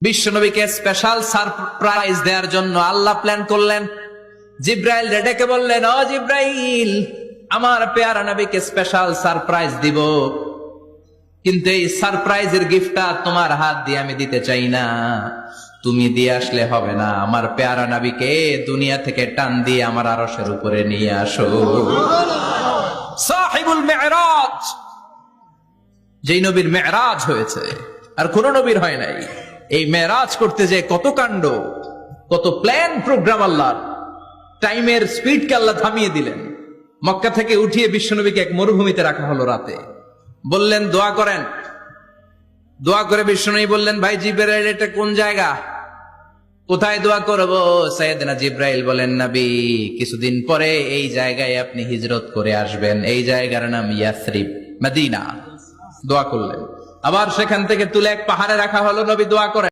বিশ্বনবীকে special surprise দেওয়ার জন্য আল্লাহ প্ল্যান করলেন। জিব্রাইল ডেকে বললেন, ও জিব্রাইল, আমার পেয়ারা নবীকে স্পেশাল সারপ্রাইজ দিব, কিন্তু এই সারপ্রাইজের গিফটটা তোমার হাত দিয়ে আমি দিতে চাই না, তুমি দিয়ে আসলে হবে না। আমার পেয়ারা নবীকে দুনিয়া থেকে টান দিয়ে আমার আরশের উপরে নিয়ে আসো। সাহিবুল মেরাজ, যেই নবীর মেরাজ হয়েছে আর কোন নবীর হয় নাই। এই মেরাজ করতে যে কত কাণ্ড, কত প্ল্যান প্রোগ্রাম আল্লাহর। টাইমের স্পিডকে আল্লাহ থামিয়ে দিলেন। মক্কা থেকে উঠিয়ে বিশ্বনবীকে এক মরুভূমিতে রাখা হলো রাতে। বললেন দোয়া করেন। দোয়া করে বিশ্বনবী বললেন, ভাই জিব্রাইল, এটা কোন জায়গা, কোথায় দোয়া করব? সাইয়েদনা জিব্রাইল বলেন, নবী, কিছুদিন পরে এই জায়গায় আপনি হিজরত করে আসবেন, এই জায়গার নাম ইয়াসরিব, মদিনা। দোয়া করলেন। আবার সেখান থেকে তুলে এক পাহাড়ে রাখা হলো, নবী দোয়া করেন।